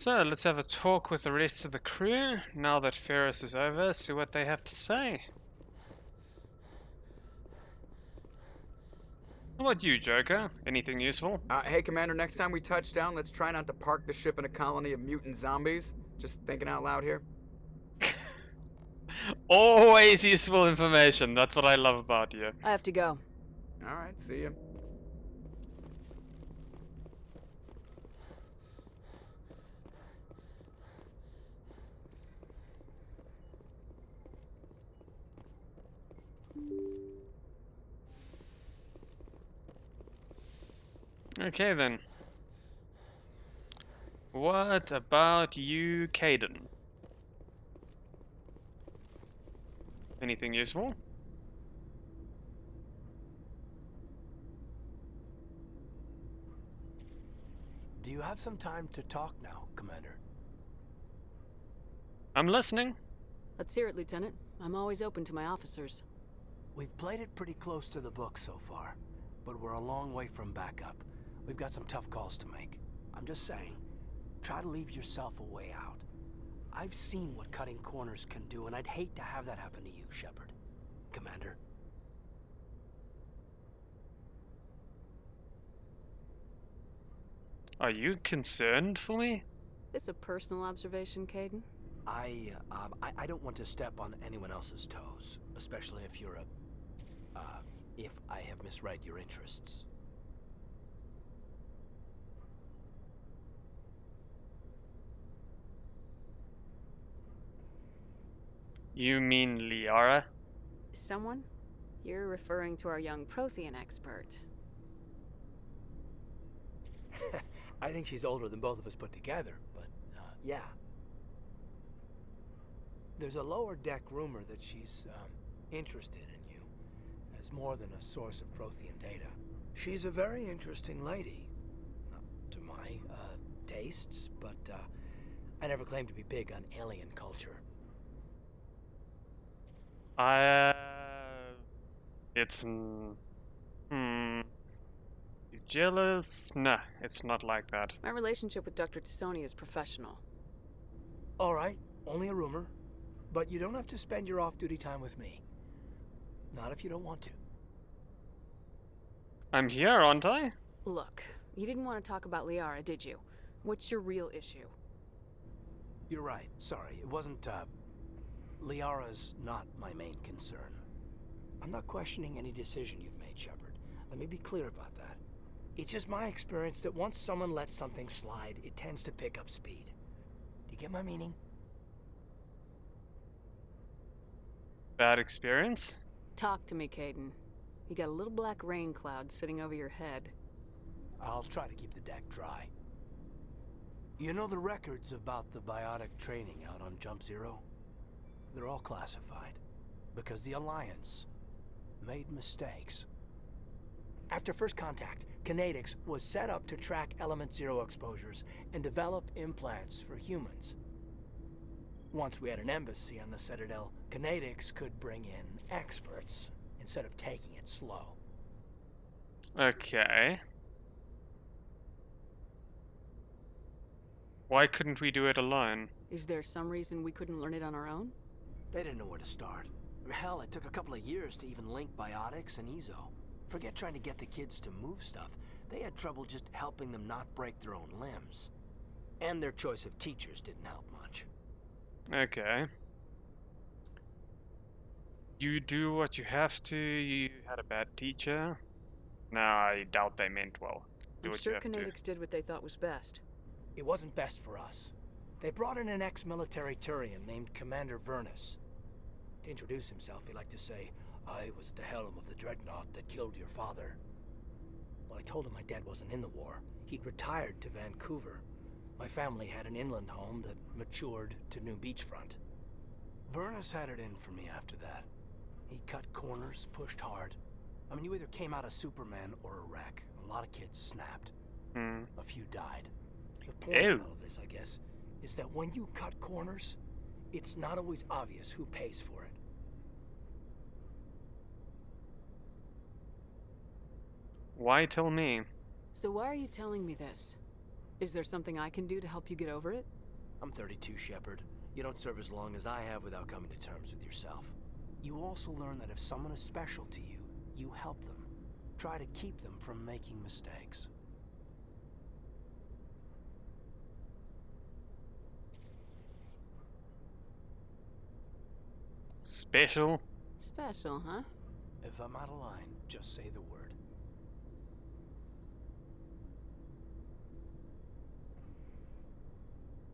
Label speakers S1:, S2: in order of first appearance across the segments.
S1: So, let's have a talk with the rest of the crew, now that Feros is over, see what they have to say. How about you, Joker? Anything useful?
S2: Hey, Commander, next time we touch down, let's try not to park the ship in a colony of mutant zombies. Just thinking out loud here.
S1: Always useful information, that's what I love about you.
S3: I have to go.
S2: Alright, see ya.
S1: Okay then. What about you, Caden? Anything useful?
S4: Do you have some time to talk now, Commander?
S1: I'm listening.
S3: Let's hear it, Lieutenant. I'm always open to my officers.
S4: We've played it pretty close to the book so far, but we're a long way from backup. We've got some tough calls to make. I'm just saying, try to leave yourself a way out. I've seen what cutting corners can do, and I'd hate to have that happen to you, Shepard. Commander.
S1: Are you concerned for me?
S3: This a personal observation, Caden?
S4: I don't want to step on anyone else's toes, especially if you're if I have misread your interests.
S1: You mean Liara?
S3: Someone? You're referring to our young Prothean expert.
S4: I think she's older than both of us put together, but, yeah. There's a lower deck rumor that she's, interested in you, as more than a source of Prothean data. She's a very interesting lady. Not to my, tastes, but, I never claimed to be big on alien culture.
S1: It's... You jealous? Nah, it's not like that.
S3: My relationship with Dr. Tassoni is professional.
S4: Alright, only a rumor. But you don't have to spend your off-duty time with me. Not if you don't want to.
S1: I'm here, aren't I?
S3: Look, you didn't want to talk about Liara, did you? What's your real issue?
S4: You're right, sorry. It wasn't, Liara's not my main concern. I'm not questioning any decision you've made, Shepard. Let me be clear about that. It's just my experience that once someone lets something slide, it tends to pick up speed. Do you get my meaning?
S1: Bad experience?
S3: Talk to me, Caden. You got a little black rain cloud sitting over your head.
S4: I'll try to keep the deck dry. You know the records about the biotic training out on Jump Zero? They're all classified, because the Alliance made mistakes. After first contact, Kinetics was set up to track Element Zero exposures and develop implants for humans. Once we had an embassy on the Citadel, Kinetics could bring in experts instead of taking it slow.
S1: Okay. Why couldn't we do it alone?
S3: Is there some reason we couldn't learn it on our own?
S4: They didn't know where to start. Hell, it took a couple of years to even link biotics and Ezo. Forget trying to get the kids to move stuff. They had trouble just helping them not break their own limbs. And their choice of teachers didn't help much.
S1: Okay. You do what you have to, you had a bad teacher? Nah, I doubt they meant well. Do
S3: I'm
S1: what
S3: sure
S1: you have to.
S3: Kinetics did what they thought was best.
S4: It wasn't best for us. They brought in an ex-military Turian named Commander Vernus. To introduce himself, he liked to say, "I was at the helm of the dreadnought that killed your father." Well, I told him my dad wasn't in the war. He'd retired to Vancouver. My family had an inland home that matured to new beachfront. Vernus had it in for me after that. He cut corners, pushed hard. I mean, you either came out a Superman or a wreck. A lot of kids snapped. A few died. The point
S1: Ew.
S4: of all of this, I guess, is that when you cut corners, it's not always obvious who pays for it.
S1: Why tell me?
S3: So why are you telling me this? Is there something I can do to help you get over it?
S4: I'm 32, Shepard. You don't serve as long as I have without coming to terms with yourself. You also learn that if someone is special to you, you help them. Try to keep them from making mistakes.
S1: Special?
S3: Special, huh?
S4: If I'm out of line, just say the word.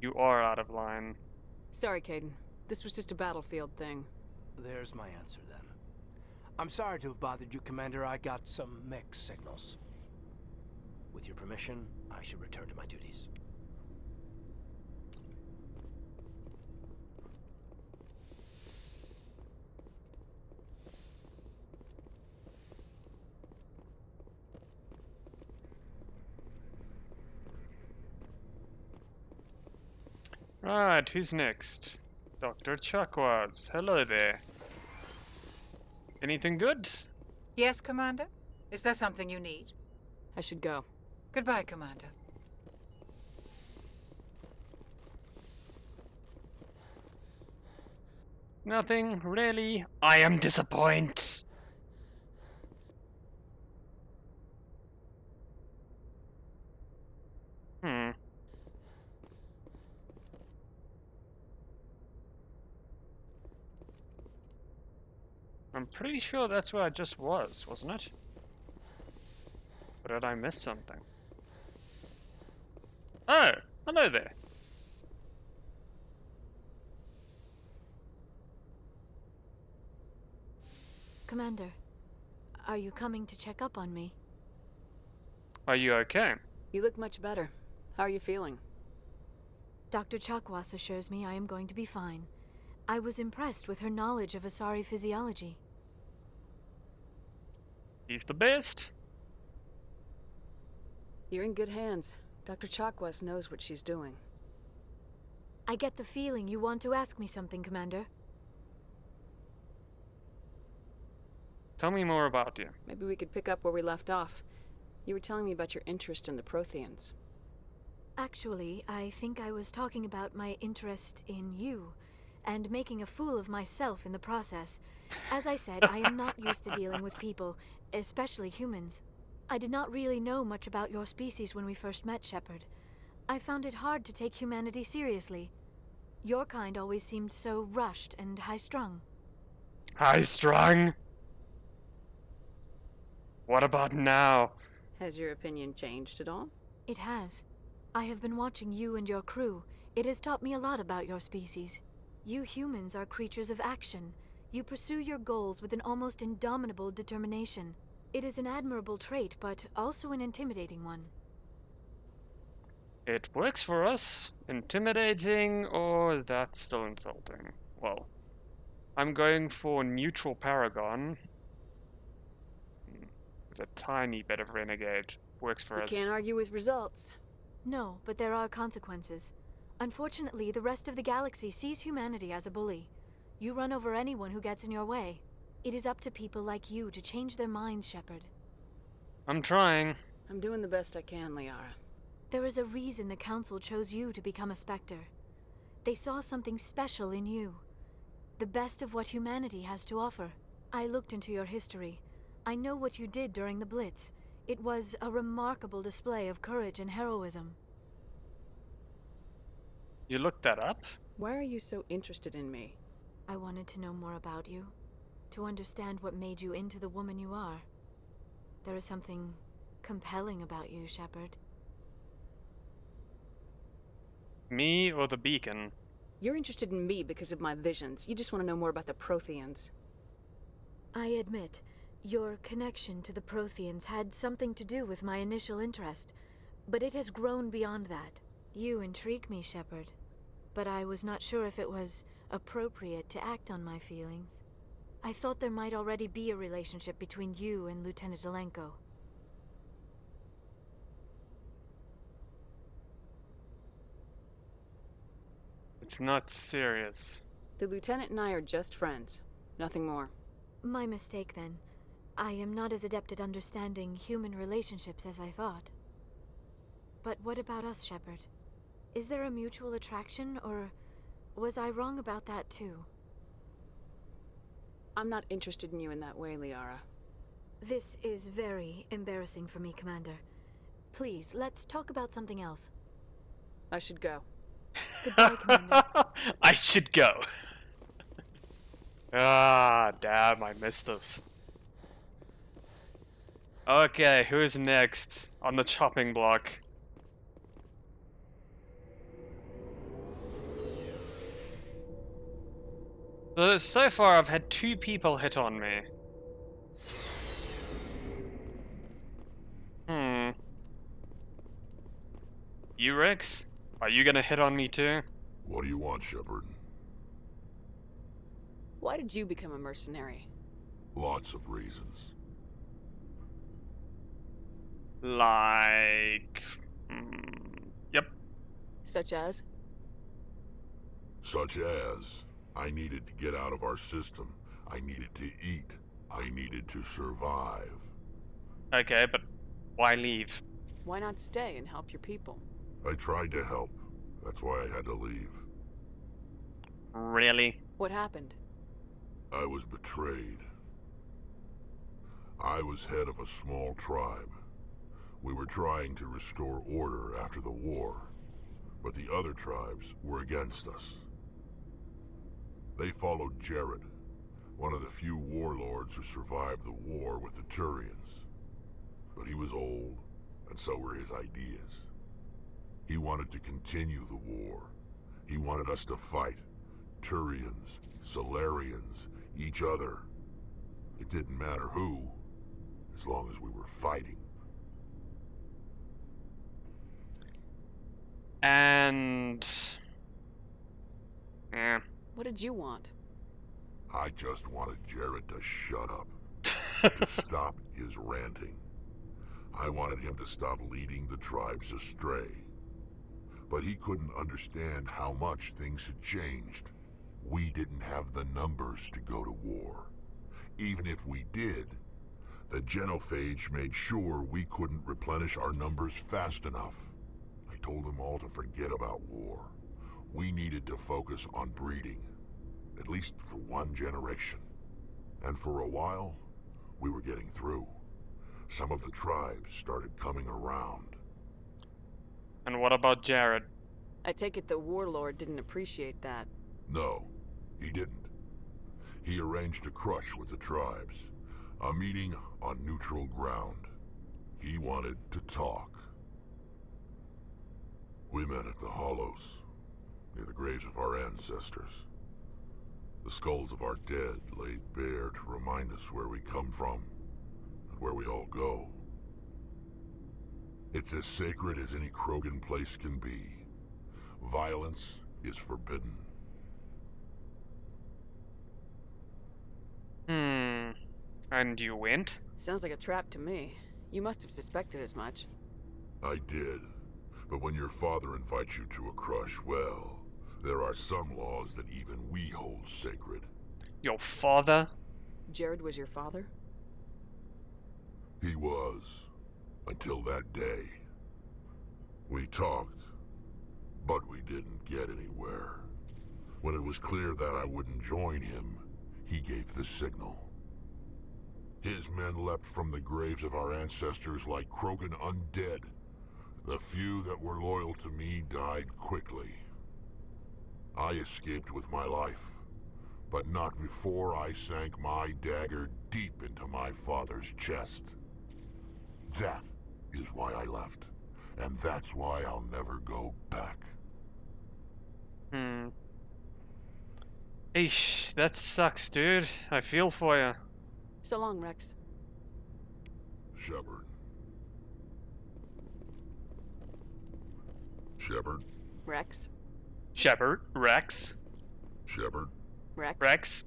S1: You are out of line.
S3: Sorry, Caden. This was just a battlefield thing.
S4: There's my answer, then. I'm sorry to have bothered you, Commander. I got some mixed signals. With your permission, I should return to my duties.
S1: Right, who's next? Dr. Chakwas. Hello there. Anything good?
S5: Yes, Commander? Is there something you need?
S3: I should go.
S5: Goodbye, Commander.
S1: Nothing, really. I am disappointed. Hmm. I'm pretty sure that's where I just was, wasn't it? Or did I miss something? Oh, hello there.
S6: Commander, are you coming to check up on me?
S1: Are you okay?
S3: You look much better. How are you feeling?
S6: Dr. Chakwas assures me I am going to be fine. I was impressed with her knowledge of Asari physiology.
S1: He's the best.
S3: You're in good hands. Dr. Chakwas knows what she's doing.
S6: I get the feeling you want to ask me something, Commander.
S1: Tell me more about you.
S3: Maybe we could pick up where we left off. You were telling me about your interest in the Protheans.
S6: Actually, I think I was talking about my interest in you, and making a fool of myself in the process. As I said, I am not used to dealing with people, especially humans. I did not really know much about your species when we first met, Shepard. I found it hard to take humanity seriously. Your kind always seemed so rushed and high-strung.
S1: High-strung? What about now?
S3: Has your opinion changed at all?
S6: It has. I have been watching you and your crew. It has taught me a lot about your species. You humans are creatures of action. You pursue your goals with an almost indomitable determination. It is an admirable trait, but also an intimidating one.
S1: It works for us. Intimidating, or that's still insulting. Well, I'm going for neutral paragon. With a tiny bit of renegade. Works for us.
S3: You can't argue with results.
S6: No, but there are consequences. Unfortunately, the rest of the galaxy sees humanity as a bully. You run over anyone who gets in your way. It is up to people like you to change their minds, Shepard.
S1: I'm trying.
S3: I'm doing the best I can, Liara.
S6: There is a reason the Council chose you to become a Spectre. They saw something special in you. The best of what humanity has to offer. I looked into your history. I know what you did during the Blitz. It was a remarkable display of courage and heroism.
S1: You looked that up?
S3: Why are you so interested in me?
S6: I wanted to know more about you, to understand what made you into the woman you are. There is something compelling about you, Shepard.
S1: Me or the beacon?
S3: You're interested in me because of my visions. You just want to know more about the Protheans.
S6: I admit, your connection to the Protheans had something to do with my initial interest, but it has grown beyond that. You intrigue me, Shepard, but I was not sure if it was appropriate to act on my feelings. I thought there might already be a relationship between you and Lieutenant Alenko.
S1: It's not serious.
S3: The Lieutenant and I are just friends. Nothing more.
S6: My mistake, then. I am not as adept at understanding human relationships as I thought. But what about us, Shepard? Is there a mutual attraction, or was I wrong about that too?
S3: I'm not interested in you in that way, Liara.
S6: This is very embarrassing for me, Commander. Please, let's talk about something else.
S3: I should go.
S6: Goodbye, Commander.
S1: I should go. Ah, damn, I missed this. Okay, who's next on the chopping block? So far, I've had 2 people hit on me. You, Rex? Are you gonna hit on me too?
S7: What do you want, Shepard?
S3: Why did you become a mercenary?
S7: Lots of reasons.
S1: Like... yep.
S3: Such as?
S7: Such as, I needed to get out of our system. I needed to eat. I needed to survive.
S1: Okay, but why leave?
S3: Why not stay and help your people?
S7: I tried to help. That's why I had to leave.
S1: Really?
S3: What happened?
S7: I was betrayed. I was head of a small tribe. We were trying to restore order after the war, but the other tribes were against us. They followed Jared, one of the few warlords who survived the war with the Turians. But he was old, and so were his ideas. He wanted to continue the war. He wanted us to fight. Turians, Solarians, each other. It didn't matter who, as long as we were fighting.
S1: And... yeah.
S3: What did you want?
S7: I just wanted Jared to shut up. To stop his ranting. I wanted him to stop leading the tribes astray. But he couldn't understand how much things had changed. We didn't have the numbers to go to war. Even if we did, the genophage made sure we couldn't replenish our numbers fast enough. I told them all to forget about war. We needed to focus on breeding, at least for one generation. And for a while, we were getting through. Some of the tribes started coming around.
S1: And what about Jared?
S3: I take it the warlord didn't appreciate that.
S7: No, he didn't. He arranged a crush with the tribes. A meeting on neutral ground. He wanted to talk. We met at the Hollows, near the graves of our ancestors. The skulls of our dead laid bare to remind us where we come from, and where we all go. It's as sacred as any Krogan place can be. Violence is forbidden.
S1: And you went?
S3: Sounds like a trap to me. You must have suspected as much.
S7: I did. But when your father invites you to a crush, well, there are some laws that even we hold sacred.
S1: Your father?
S3: Jared was your father?
S7: He was. Until that day. We talked, but we didn't get anywhere. When it was clear that I wouldn't join him, he gave the signal. His men leapt from the graves of our ancestors like Krogan undead. The few that were loyal to me died quickly. I escaped with my life, but not before I sank my dagger deep into my father's chest. That is why I left, and that's why I'll never go back.
S1: Eesh, that sucks, dude. I feel for you.
S3: So long, Rex.
S7: Shepard. Shepard.
S3: Rex?
S1: Shepard? Rex?
S7: Shepard.
S3: Rex?
S1: Rex?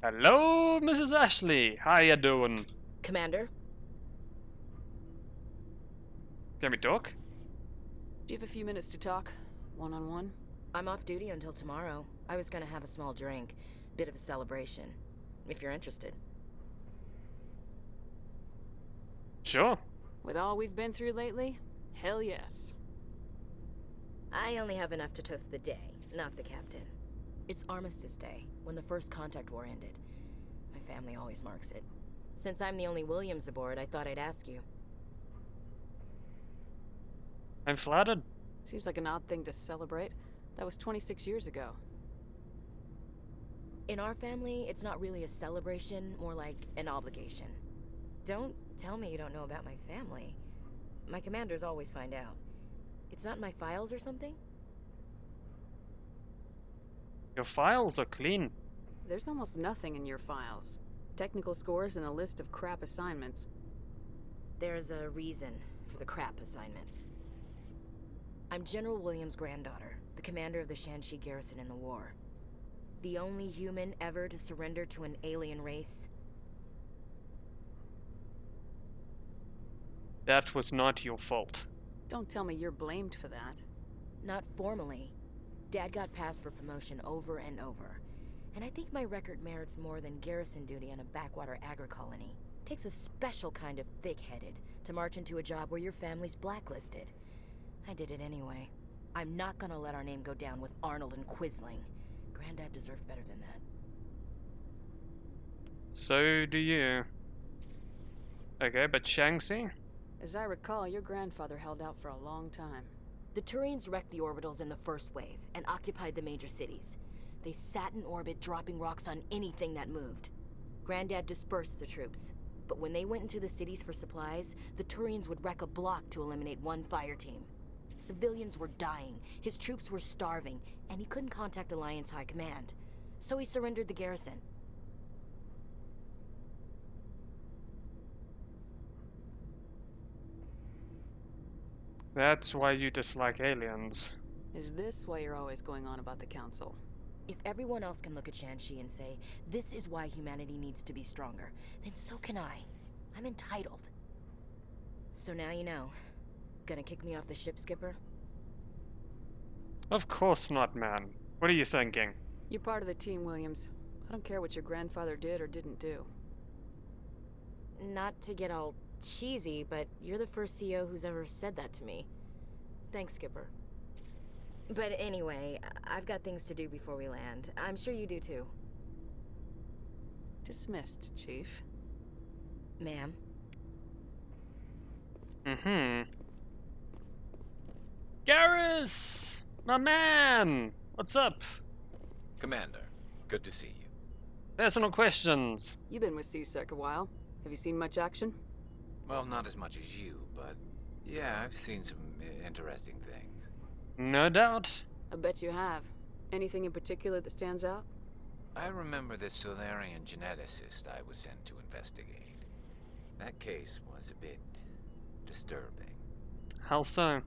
S1: Hello, Mrs. Ashley. How you doing?
S8: Commander?
S1: Can we talk?
S3: Do you have a few minutes to talk? One-on-one?
S8: I'm off duty until tomorrow. I was gonna have a small drink. Bit of a celebration. If you're interested.
S1: Sure.
S3: With all we've been through lately, hell yes.
S8: I only have enough to toast the day, not the captain. It's Armistice Day, when the first contact war ended. My family always marks it. Since I'm the only Williams aboard, I thought I'd ask you.
S1: I'm flattered.
S3: Seems like an odd thing to celebrate. That was 26 years ago.
S8: In our family, it's not really a celebration, more like an obligation. Don't tell me you don't know about my family. My commanders always find out. It's not in my files or something?
S1: Your files are clean.
S3: There's almost nothing in your files. Technical scores and a list of crap assignments.
S8: There's a reason for the crap assignments. I'm General Williams' granddaughter, the commander of the Shanxi garrison in the war. The only human ever to surrender to an alien race.
S1: That was not your fault.
S3: Don't tell me you're blamed for that.
S8: Not formally. Dad got passed for promotion over and over. And I think my record merits more than garrison duty on a backwater agri-colony. Takes a special kind of thick-headed to march into a job where your family's blacklisted. I did it anyway. I'm not gonna let our name go down with Arnold and Quisling. Granddad deserved better than that.
S1: So do you. Okay, but Shanxi?
S3: As I recall, your grandfather held out for a long time.
S8: The Turians wrecked the orbitals in the first wave and occupied the major cities. They sat in orbit, dropping rocks on anything that moved. Granddad dispersed the troops, but when they went into the cities for supplies, the Turians would wreck a block to eliminate one fire team. Civilians were dying, his troops were starving, and he couldn't contact Alliance High Command. So he surrendered the garrison.
S1: That's why you dislike aliens.
S3: Is this why you're always going on about the council?
S8: If everyone else can look at Shanxi and say, this is why humanity needs to be stronger, then so can I. I'm entitled. So now you know. Gonna kick me off the ship, Skipper?
S1: Of course not, man. What are you thinking?
S3: You're part of the team, Williams. I don't care what your grandfather did or didn't do.
S8: Not to get all cheesy, but you're the first CEO who's ever said that to me. Thanks, Skipper. But anyway, I've got things to do before we land. I'm sure you do too.
S3: Dismissed, Chief.
S8: Ma'am.
S1: Garrus! My man! What's up?
S9: Commander, good to see you.
S1: Personal questions.
S3: You've been with C-Sec a while. Have you seen much action?
S9: Well, not as much as you, but yeah, I've seen some interesting things.
S1: No doubt.
S3: I bet you have. Anything in particular that stands out?
S9: I remember this Solarian geneticist I was sent to investigate. That case was a bit disturbing.
S1: How so?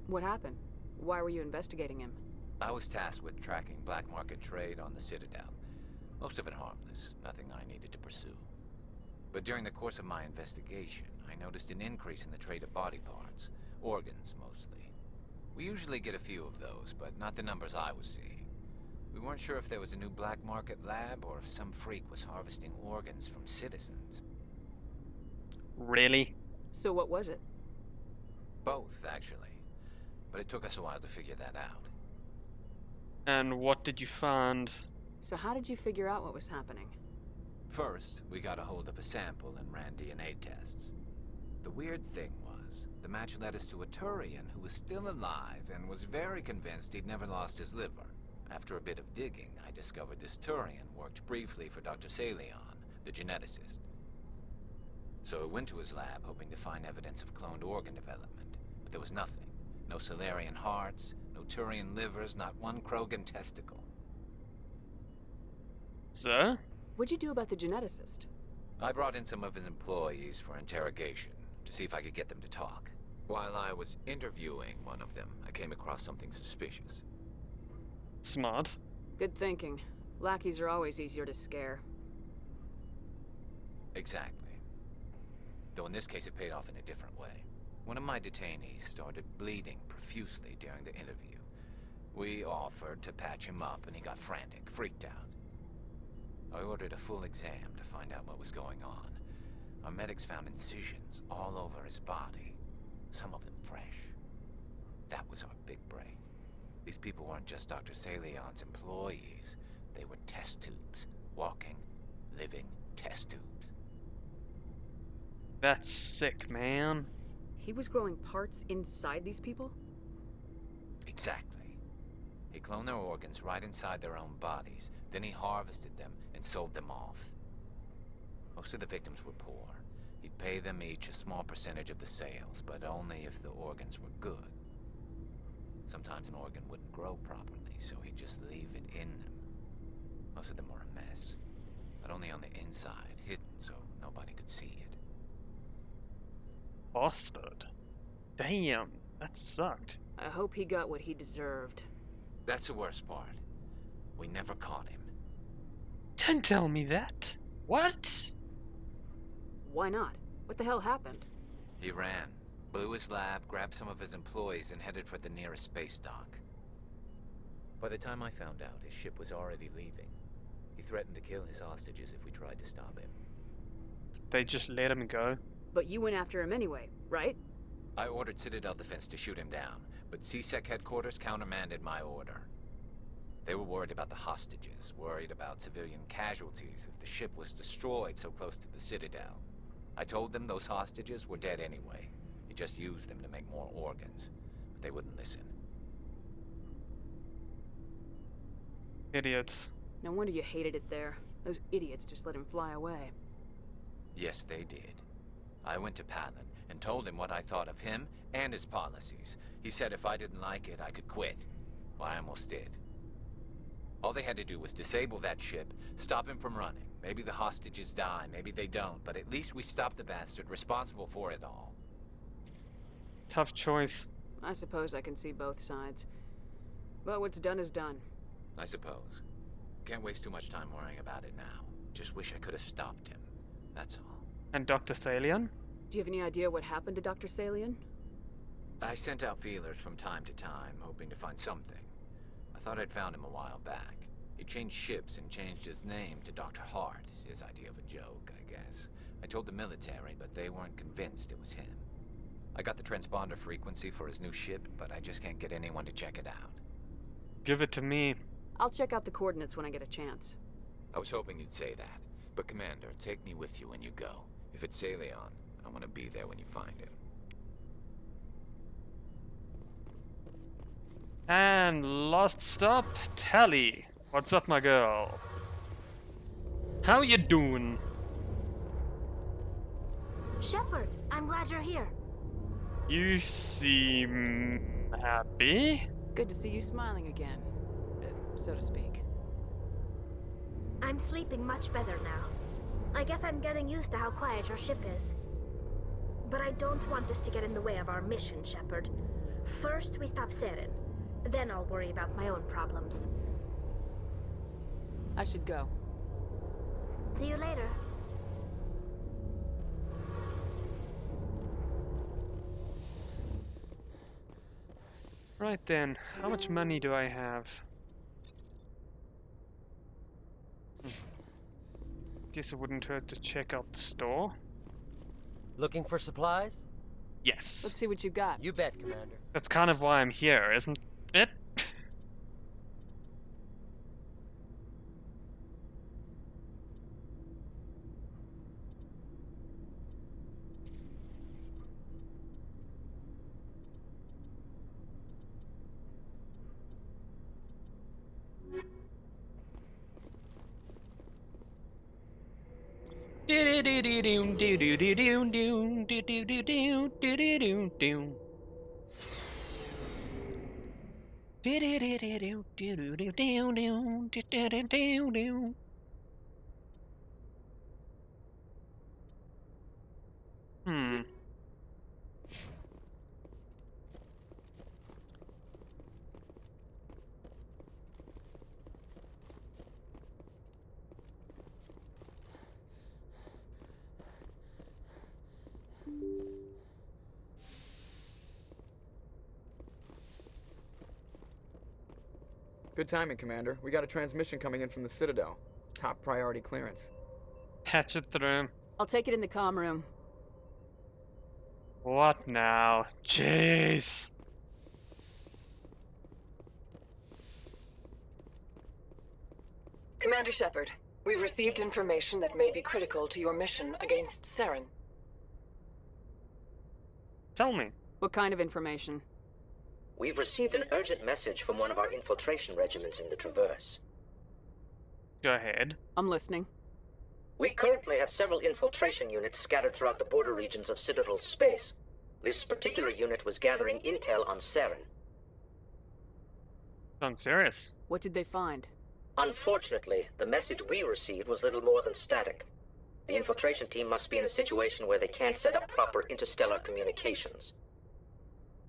S3: What happened? Why were you investigating him?
S9: I was tasked with tracking black market trade on the Citadel. Most of it harmless, nothing I needed to pursue. But during the course of my investigation, I noticed an increase in the trade of body parts, organs mostly. We usually get a few of those, but not the numbers I was seeing. We weren't sure if there was a new black market lab or if some freak was harvesting organs from citizens.
S1: Really?
S3: So what was it?
S9: Both, actually. But it took us a while to figure that out.
S1: And what did you find?
S3: So how did you figure out what was happening?
S9: First, we got a hold of a sample and ran DNA tests. The weird thing was, the match led us to a Turian who was still alive and was very convinced he'd never lost his liver. After a bit of digging, I discovered this Turian worked briefly for Dr. Salion, the geneticist. So I went to his lab hoping to find evidence of cloned organ development, but there was nothing. No Solarian hearts, no Turian livers, not one Krogan testicle.
S1: So?
S3: What'd you do about the geneticist?
S9: I brought in some of his employees for interrogation, to see if I could get them to talk. While I was interviewing one of them, I came across something suspicious.
S1: Smart.
S3: Good thinking. Lackeys are always easier to scare.
S9: Exactly. Though in this case it paid off in a different way. One of my detainees started bleeding profusely during the interview. We offered to patch him up and he got frantic, freaked out. I ordered a full exam to find out what was going on. Our medics found incisions all over his body, some of them fresh. That was our big break. These people weren't just Dr. Salion's employees. They were test tubes. Walking, living test tubes.
S1: That's sick, man.
S3: He was growing parts inside these people?
S9: Exactly. He cloned their organs right inside their own bodies. Then he harvested them and sold them off. Most of the victims were poor. He'd pay them each a small percentage of the sales, but only if the organs were good. Sometimes an organ wouldn't grow properly, so he'd just leave it in them. Most of them were a mess, but only on the inside, hidden so nobody could see it.
S1: Bastard. Damn, that sucked.
S3: I hope he got what he deserved.
S9: That's the worst part. We never caught him.
S1: Don't tell me that. What?
S3: Why not? What the hell happened?
S9: He ran, blew his lab, grabbed some of his employees, and headed for the nearest space dock. By the time I found out, his ship was already leaving. He threatened to kill his hostages if we tried to stop him.
S1: They just let him go.
S3: But you went after him anyway, right?
S9: I ordered Citadel Defense to shoot him down, but CSEC headquarters countermanded my order. They were worried about the hostages, worried about civilian casualties if the ship was destroyed so close to the Citadel. I told them those hostages were dead anyway. He just used them to make more organs, but they wouldn't listen.
S1: Idiots.
S3: No wonder you hated it there. Those idiots just let him fly away.
S9: Yes, they did. I went to Palin and told him what I thought of him and his policies. He said if I didn't like it, I could quit. Well, I almost did. All they had to do was disable that ship, stop him from running. Maybe the hostages die, maybe they don't, but at least we stopped the bastard responsible for it all.
S1: Tough choice.
S3: I suppose I can see both sides. But what's done is done.
S9: I suppose. Can't waste too much time worrying about it now. Just wish I could have stopped him. That's all.
S1: And Dr. Salion?
S3: Do you have any idea what happened to Dr. Salion?
S9: I sent out feelers from time to time, hoping to find something. I thought I'd found him a while back. He changed ships and changed his name to Dr. Hart, his idea of a joke, I guess. I told the military, but they weren't convinced it was him. I got the transponder frequency for his new ship, but I just can't get anyone to check it out.
S1: Give it to me.
S3: I'll check out the coordinates when I get a chance.
S9: I was hoping you'd say that. But Commander, take me with you when you go. If it's Salion, I want to be there when you find him.
S1: And last stop, Tally. What's up, my girl? How you doing?
S6: Shepard, I'm glad you're here.
S1: You seem happy?
S3: Good to see you smiling again, so to speak.
S6: I'm sleeping much better now. I guess I'm getting used to how quiet your ship is. But I don't want this to get in the way of our mission, Shepard. First, we stop Saren. Then I'll worry about my own problems.
S3: I should go.
S6: See you later.
S1: Right then, how much money do I have? Guess it wouldn't hurt to check out the store.
S10: Looking for supplies?
S1: Yes.
S3: Let's see what you got.
S10: You bet, Commander.
S1: That's kind of why I'm here, isn't it? Hmm.
S2: Good timing, Commander. We got a transmission coming in from the Citadel. Top priority clearance.
S1: Patch it through.
S3: I'll take it in the comm room.
S1: What now? Jeez.
S11: Commander Shepard, we've received information that may be critical to your mission against Saren.
S1: Tell me.
S3: What kind of information?
S12: We've received an urgent message from one of our infiltration regiments in the Traverse.
S1: Go ahead.
S3: I'm listening.
S12: We currently have several infiltration units scattered throughout the border regions of Citadel space. This particular unit was gathering intel on Saren.
S1: Sounds serious.
S3: What did they find?
S12: Unfortunately, the message we received was little more than static. The infiltration team must be in a situation where they can't set up proper interstellar communications.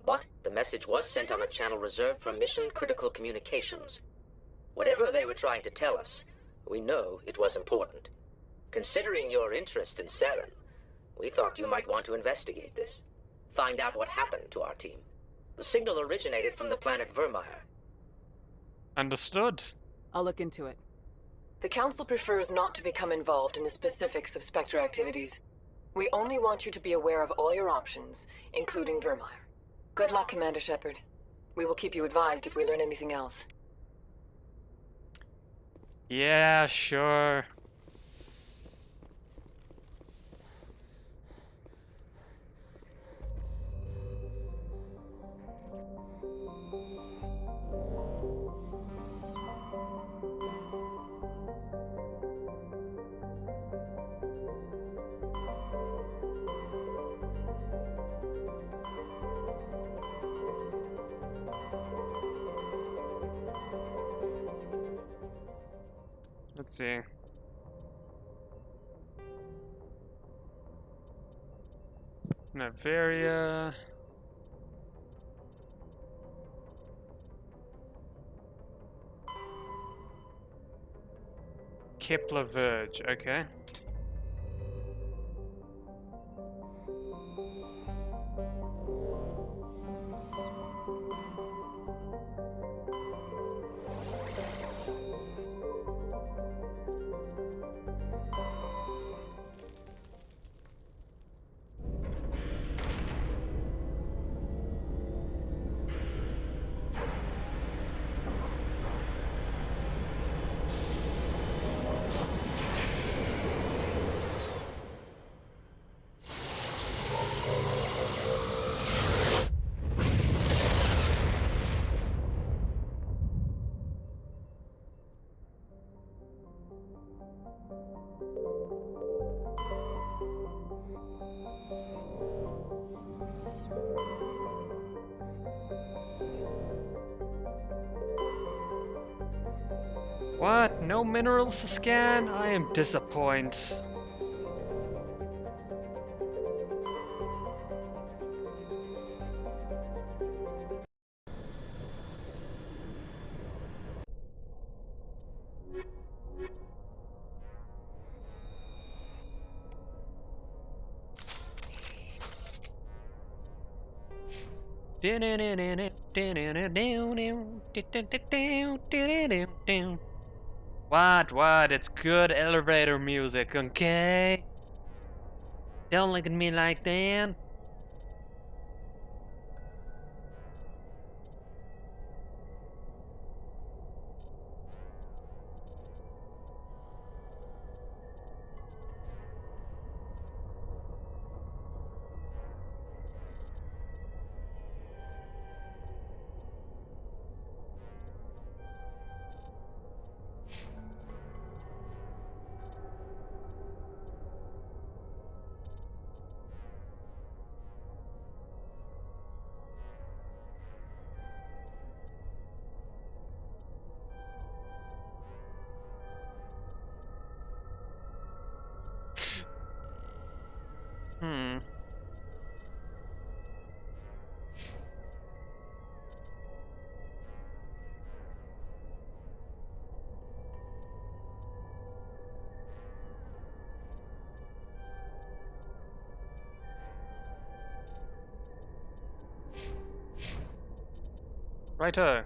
S12: But the message was sent on a channel reserved for mission-critical communications. Whatever they were trying to tell us, we know it was important. Considering your interest in Saren, we thought you might want to investigate this. Find out what happened to our team. The signal originated from the planet Vermeer.
S1: Understood.
S3: I'll look into it.
S11: The Council prefers not to become involved in the specifics of Spectre activities. We only want you to be aware of all your options, including Vermeer. Good luck, Commander Shepard. We will keep you advised if we learn anything else.
S1: Yeah, sure. Let's see. Navaria. Kepler Verge, okay. What? No minerals to scan? I am disappointed. What? It's good elevator music, okay? Don't look at me like that. Righto.